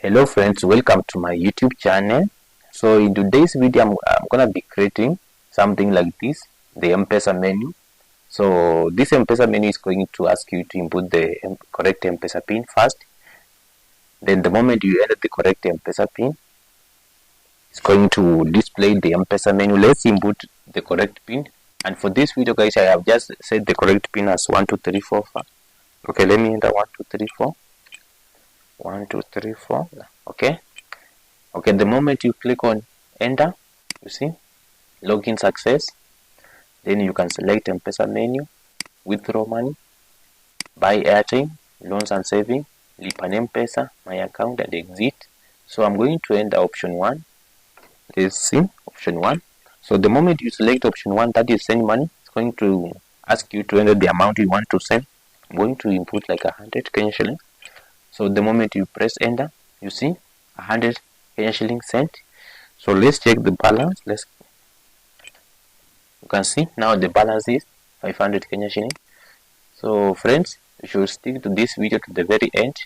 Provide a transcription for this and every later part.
Hello friends, welcome to my YouTube channel. So in today's video I'm gonna be creating something like this, the M-Pesa menu. So this M-Pesa menu is going to ask you to input the correct M-Pesa pin first. Then the moment you enter the correct M-Pesa pin, it's going to display the M-Pesa menu. Let's input the correct pin. And for this video guys, I have just set the correct pin as 1234. Okay, let me enter 1234. 1234. Okay. Okay, the moment you click on enter, you see login success. Then you can select M-Pesa menu, withdraw money, buy airtime, loans and saving, Lipa and M-Pesa, my account, and exit. So I'm going to enter option 1. Let's see option 1. So the moment you select option 1, that is send money, it's going to ask you to enter the amount you want to send. I'm going to input like 100 Kenyan shilling. So the moment you press enter, you see 100 Kenyan shilling sent. So let's check the balance. You can see now the balance is 500 Kenyan shilling. So friends, you should stick to this video to the very end,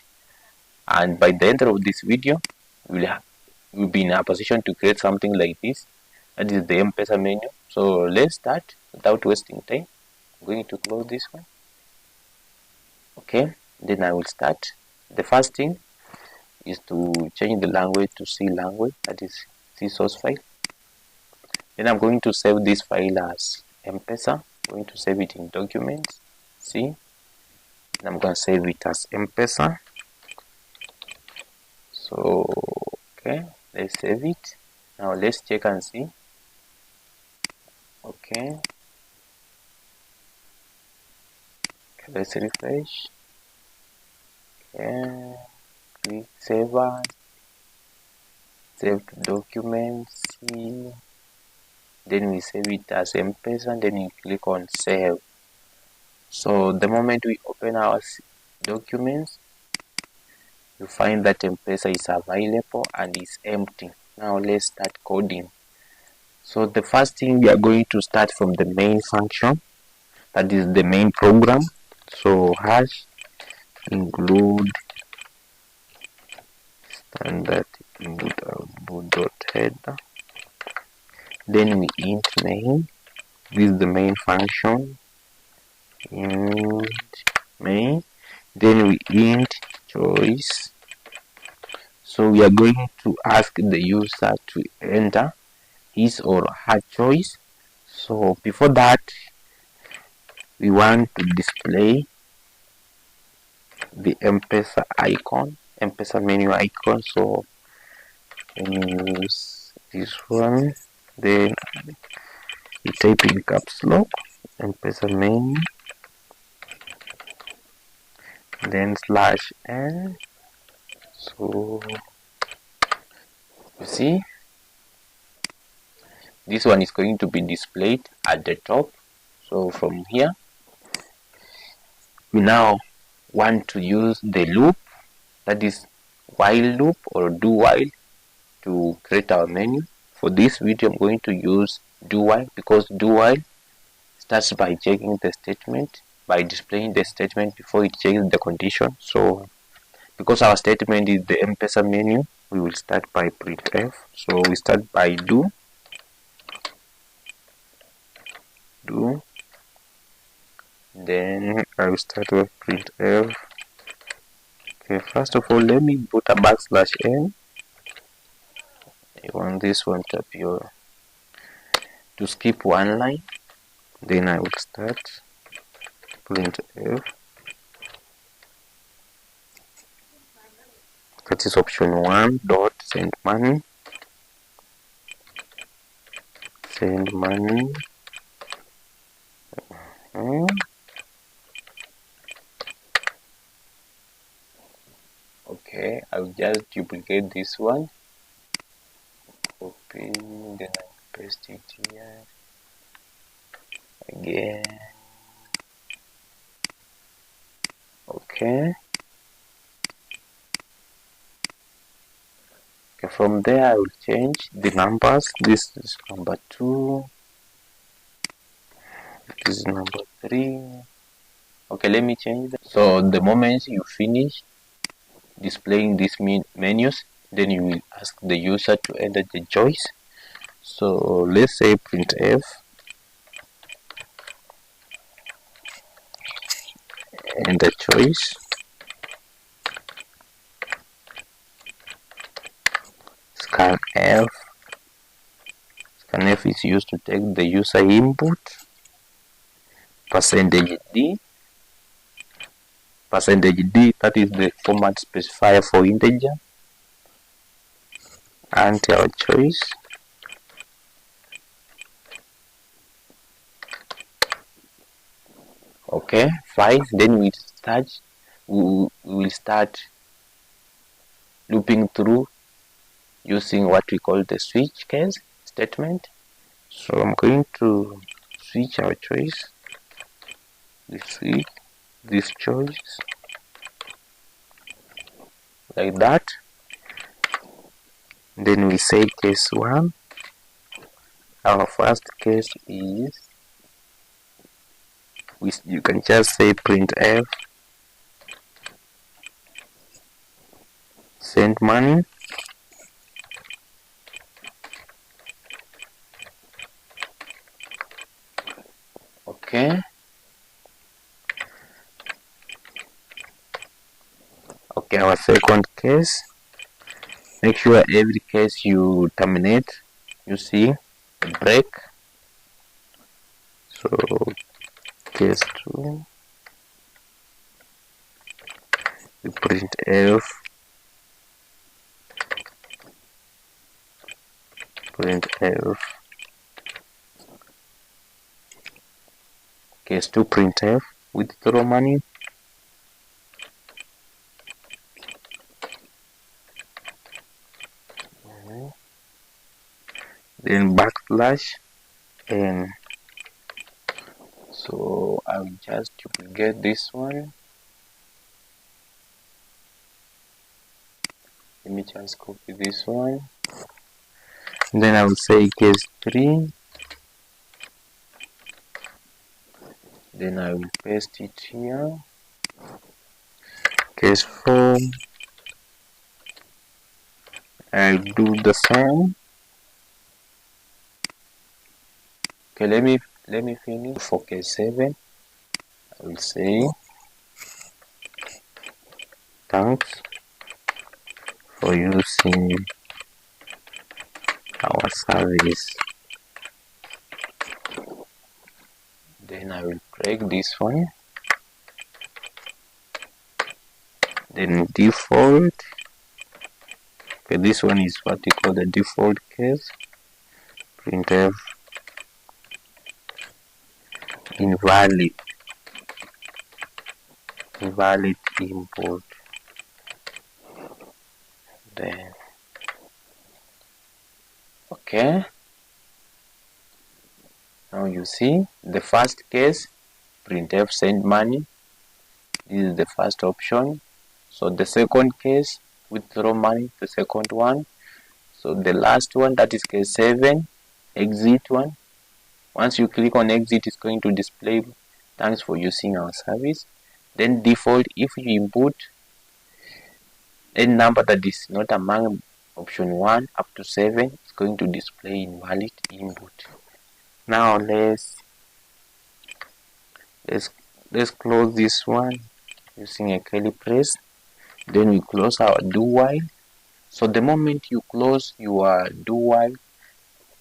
and by the end of this video we'll be in a position to create something like this. That is the M-Pesa menu. So let's start without wasting time. I'm going to close this one. Okay, then I will start. The first thing is to change the language to C language, that is C source file. Then I'm going to save this file as M-Pesa. I'm going to save it in documents, C. And I'm going to save it as M-Pesa. So, okay, let's save it. Now let's check and see. Okay. Let's refresh. Okay. Click save as. Save documents, C. Then we save it as M-Pesa, and then you click on save. So the moment we open our documents, you find that M-Pesa is available and is empty. Now let's start coding. So the first thing, we are going to start from the main function, that is the main program. So hash include standard input output dot header. Then we int main. This is the main function. Int main. Then we int choice. So we are going to ask the user to enter his or her choice. So before that, we want to display the M-Pesa icon, M-Pesa menu icon. So let me use this one. Then you type in caps lock M-Pesa menu, then /n. So you see this one is going to be displayed at the top. So from here we now want to use the loop, that is while loop or do while, to create our menu. For this video I'm going to use do while, because do while starts by checking the statement, by displaying the statement before it checks the condition. So because our statement is the M-Pesa menu, we will start by printf. So we start by do, then I will start with printf. Okay, first of all, let me put a \n. I want this one to appear to skip one line. Then I will start printf. That is option 1 dot send money. Send money. Okay, I'll just duplicate this one. Copy, then I paste it here again. Okay. Okay, from there I will change the numbers. This is number 2. This is number 3. Okay, let me change that. So the moment you finish, displaying these menus, then you will ask the user to enter the choice. So let's say printf enter choice. Scanf. Scanf is used to take the user input. %d. %d, that is the format specifier for integer. And our choice. Okay, 5. Then we will start looping through using what we call the switch case statement. So I'm going to switch our choice. We switch this choice like that. Then we say case 1. Our first case is, you can just say printf send money. Okay. Okay, our second case, make sure every case you terminate, you see a break. So case 2, we printf case 2 printf withdraw money. Then backslash, and so I'll just duplicate this one. Let me just copy this one. Then I will say case 3. Then I will paste it here. Case 4. I'll do the same. Okay, let me finish. For case 7, I will say thanks for using our service. Then I will break this one. Then default. Okay, this one is what we call the default case. Printf invalid input. Then okay, now you see the first case, printf send money. This is the first option. So the second case, withdraw money, the second one. So the last one, that is case 7, exit one. Once you click on exit, it's going to display thanks for using our service. Then default, if you input a number that is not among option 1 up to 7, it's going to display invalid input. Now let's close this one using a curly brace. Then we close our do while. So the moment you close your do while,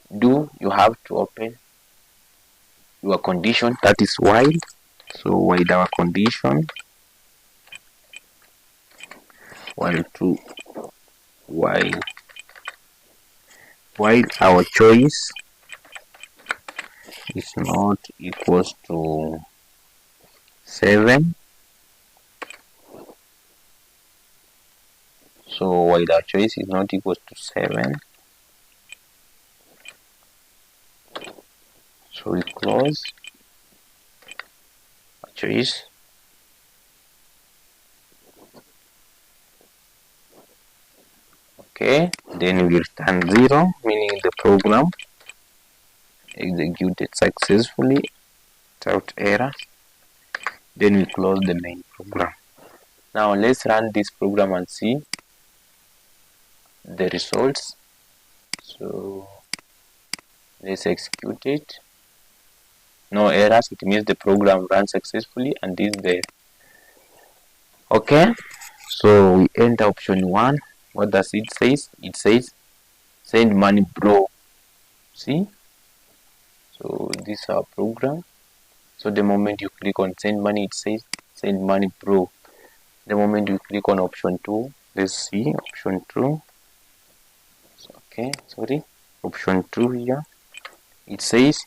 you have to open your condition, that is while. So while our condition, while our choice is not equals to 7. So while our choice is not equals to 7, so we close our choice. Okay, then we return 0, meaning the program executed successfully without error. Then we close the main program. Now let's run this program and see the results. So let's execute it. No errors, it means the program ran successfully, and this is there. Okay, so we enter option 1. What does it say? It says send money bro. See, so this is our program. So the moment you click on send money, it says send money bro. The moment you click on option 2, let's see option 2. Okay, sorry, option 2 here, it says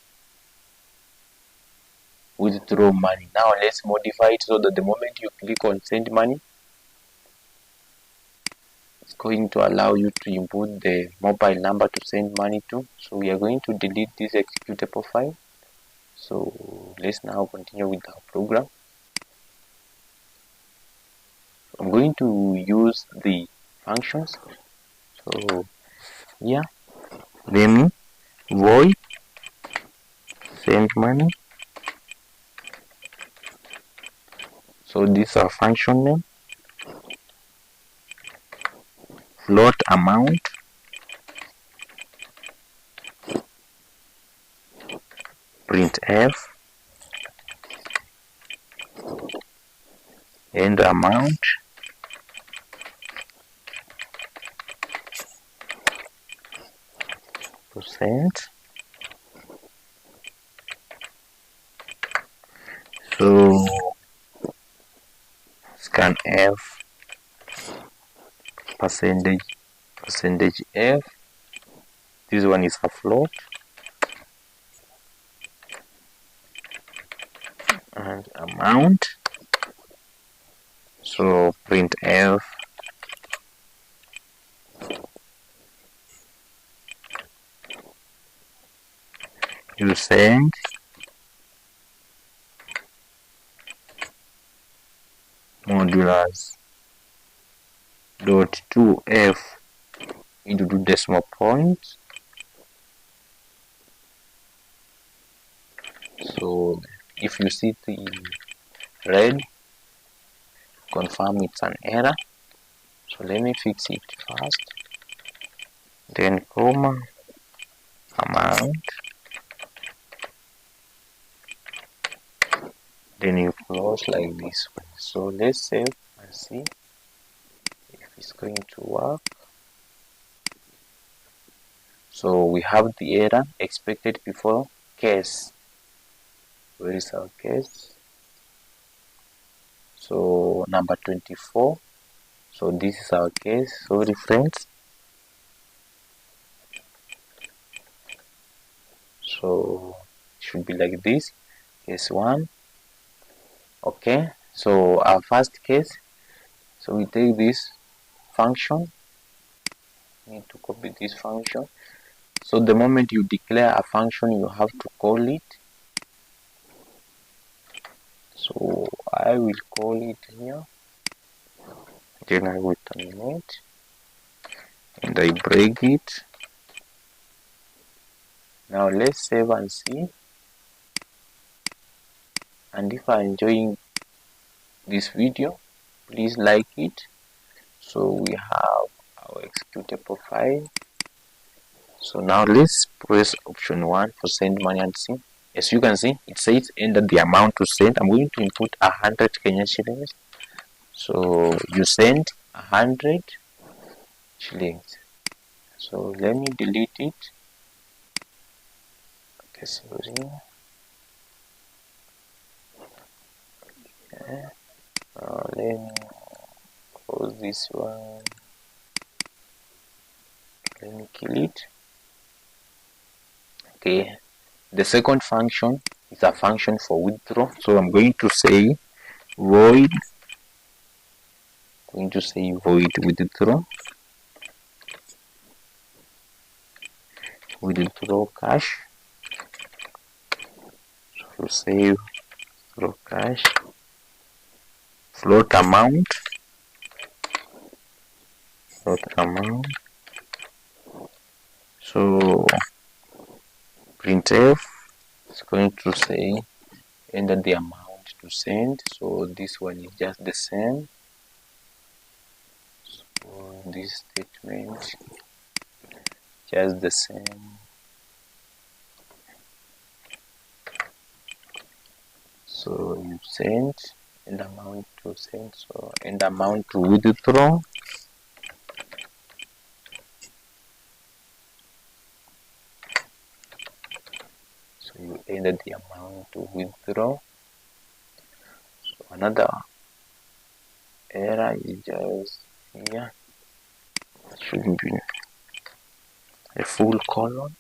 withdraw money. Now let's modify it so that the moment you click on send money, it's going to allow you to input the mobile number to send money to. So we are going to delete this executable file. So let's now continue with our program. I'm going to use the functions. So yeah, let me void send money. So this is our function name. Float amount, printf, and amount, percent. So scanf, percentage f. This one is a float, and amount. So printf you send modulus dot 2f into the decimal point. So if you see the red, confirm it's an error. So let me fix it first. Then comma, amount, then you close like this one. So let's save and see if it's going to work. So we have the error expected before case. Where is our case? So number 24. So this is our case. Sorry friends. So it should be like this. Case 1. Okay, so our first case. So we take this function. Need to copy this function. So the moment you declare a function, you have to call it. So I will call it here. Then I will terminate. And I break it. Now let's save and see. And if I'm enjoying this video, please like it. So we have our executable file. So now let's press option 1 for send money and see. As you can see, it says enter the amount to send. I'm going to input 100 Kenyan shillings. So you send 100 shillings. So let me delete it. Okay, sorry. Okay. Let me close this one. Let me kill it. Okay, the second function is a function for withdraw. So I'm going to say void. Withdraw. Withdraw cash. So say withdraw cash. Float amount. So printf is going to say enter the amount to send. So this one is just the same. this statement just the same. So you send and amount to send, so and amount to withdraw. So you enter the amount to withdraw. So another error is just here. It shouldn't be a full colon.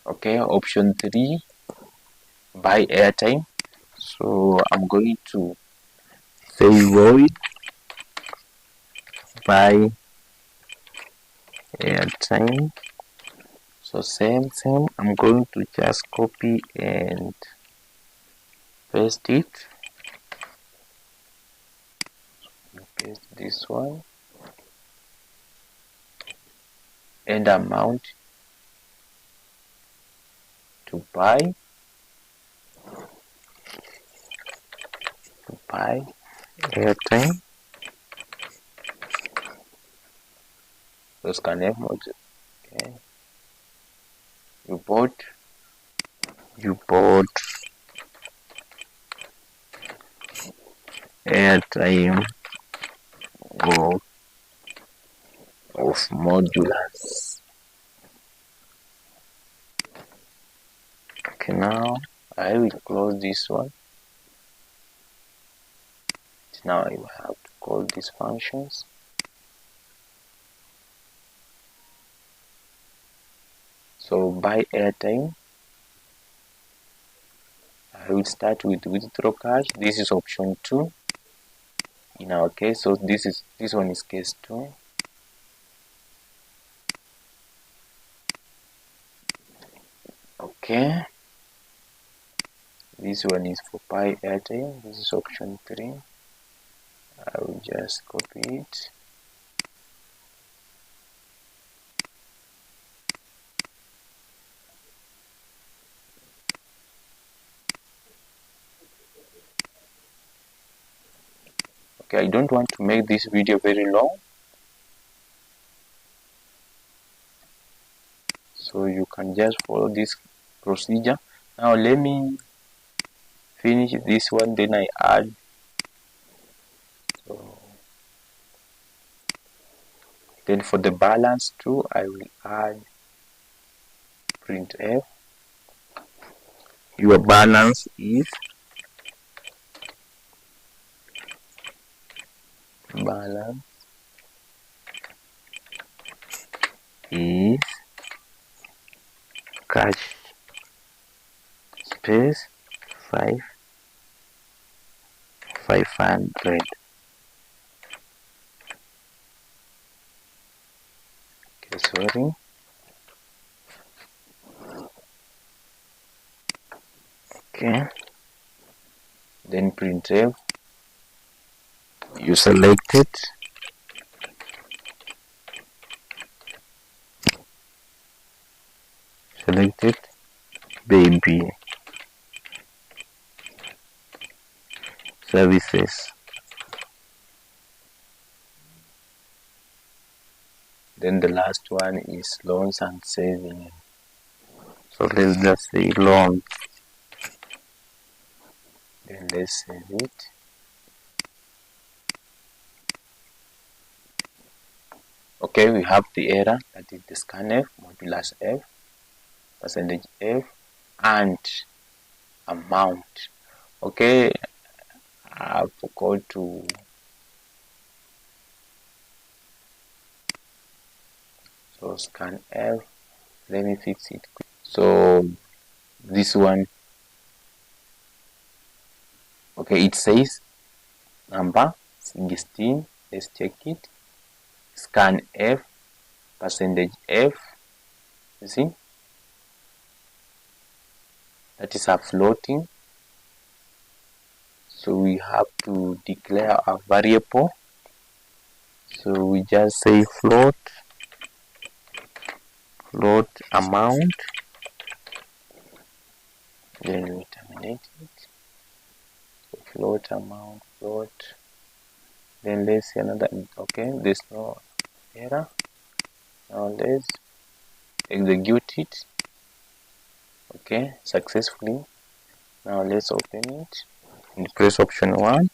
Okay, option 3, buy airtime. So I'm going to say void buy airtime. So same, I'm going to just copy and paste it. Paste this one and amount to buy airtime. So scanf mode. Okay. You bought airtime of modulars. Okay, now I will close this one. Now I will have to call these functions. So buy airtime, I will start with withdraw cash. This is option 2 in our case. So this one is case 2. Okay, this one is for buy airtime. This is option 3. I will just copy it. Okay, I don't want to make this video very long, so you can just follow this procedure. Now let me finish this one, then I add. So then for the balance too, I will add printf. Your balance is cash space 500. Okay, sorry. Okay, then printf, you selected baby services. Then the last one is loans and savings. So let's just say loans. Then let's save it. Okay, we have the error, that is the scanf, modulus f, percentage f, and amount. Okay, I forgot to scanf. Let me fix it. So this one, okay, it says number 16. Let's check it. Scanf, percentage f. You see, that is a floating. So we have to declare a variable. So we just say float amount, then we terminate it. So float amount, float Then let's see another. Okay, there's no error. Now let's execute it. Okay, successfully. Now let's open it and press option 1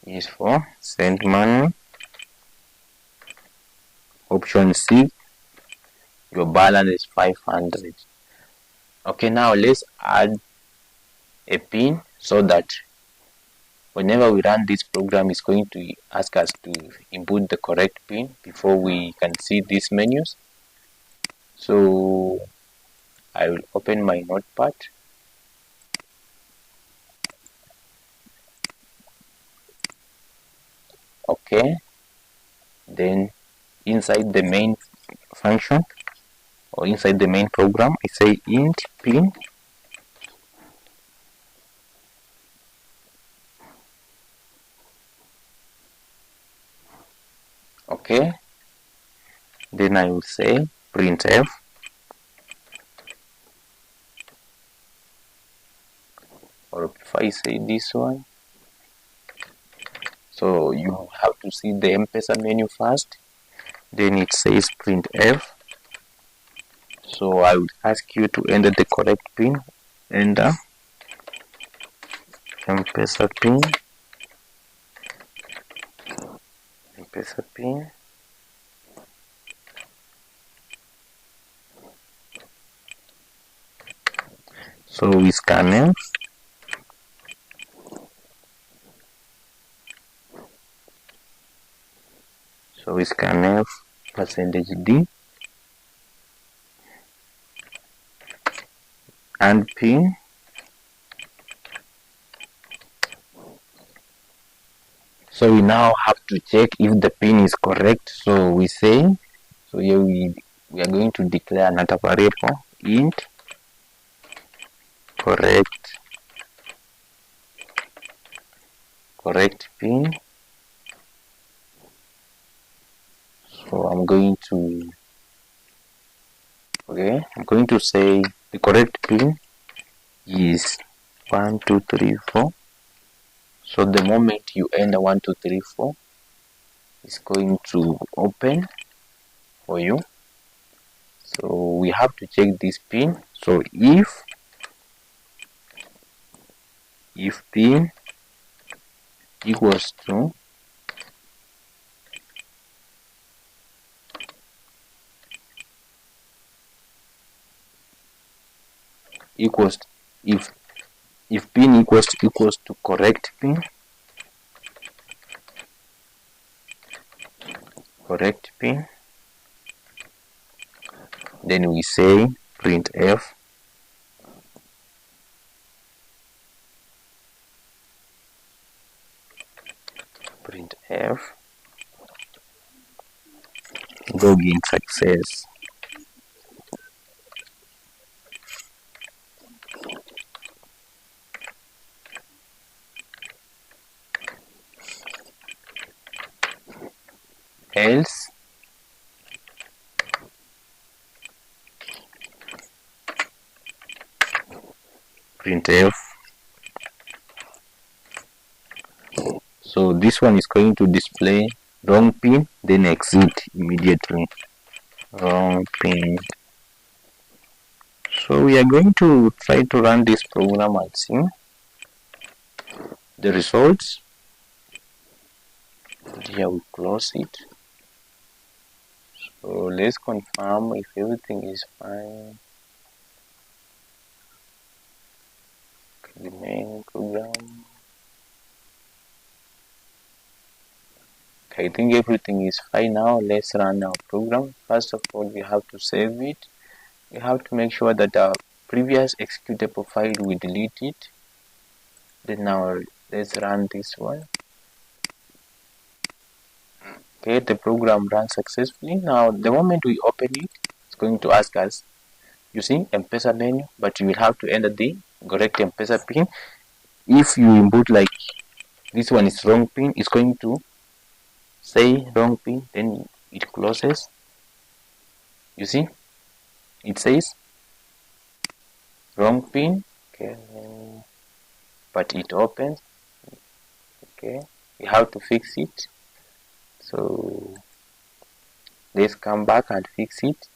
is for send money. Option C, your balance is 500. Okay, now let's add a pin so that whenever we run this program, it's going to ask us to input the correct pin before we can see these menus. So I will open my notepad. Okay, then inside the main function or inside the main program, I say int pin. Okay, then I will say printf. Or if I say this one, so you have to see the M-Pesa menu first, then it says printf. So I would ask you to enter the correct pin. Enter M-Pesa pin, M-Pesa pin. So we scanf. So we scanf %d and pin. So we now have to check if the pin is correct. So we say, so here we are going to declare another variable int correct pin. So I'm going to say the correct pin is 1 2 3 4. So the moment you enter 1 2 3 4, it's going to open for you. So we have to check this pin. So if pin equals to if pin equals to correct pin, then we say printf login success. Else printf. So this one is going to display wrong pin, then exit immediately. Wrong pin. So we are going to try to run this program and see the results. Here we close it. So let's confirm if everything is fine. The main program. I think everything is fine now. Let's run our program. First of all, we have to save it. We have to make sure that our previous executable file, we delete it. Then now let's run this one. Okay, the program runs successfully. Now the moment we open it, it's going to ask us, you see, M-Pesa menu, but you will have to enter the correct M-Pesa pin. If you input like this one is wrong pin, it's going to say wrong pin, then it closes. You see, it says wrong pin. Okay, but it opens. Okay, we have to fix it. So let's come back and fix it.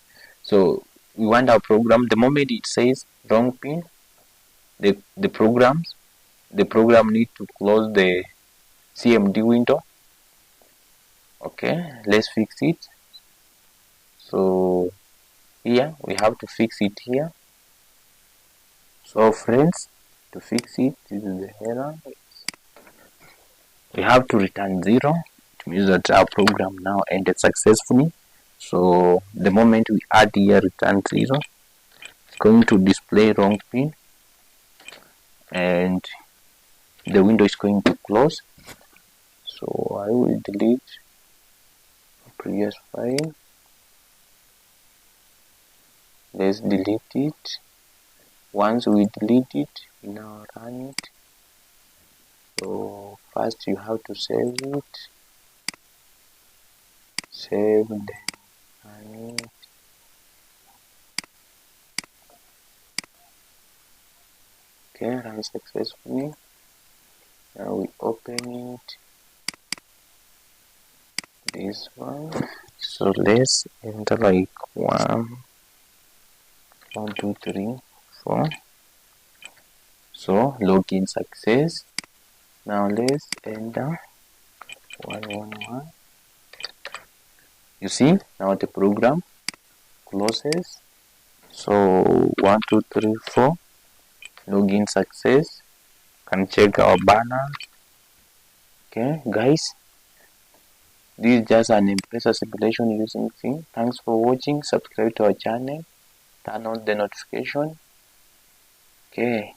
So we want our program, the moment it says wrong pin, the program need to close the CMD window. Okay, let's fix it. So here we have to fix it here. So friends, to fix it, this is the error. We have to return 0. It means that our program now ended successfully. So the moment we add here return 0, it's going to display wrong pin and the window is going to close. So I will delete the previous file. Let's delete it. Once we delete it, we now run it. So first you have to save it. Save, then run it. Okay, run successfully. Now we open it. This one. So let's enter like 1, 2, 3, 4. So login success. Now let's enter 111. You see, now the program closes. So 1, 2, 3, 4. Login success. Can check our banner. Okay, guys. This is just an M-Pesa simulation using thing. Thanks for watching. Subscribe to our channel. Turn on the notification. Okay.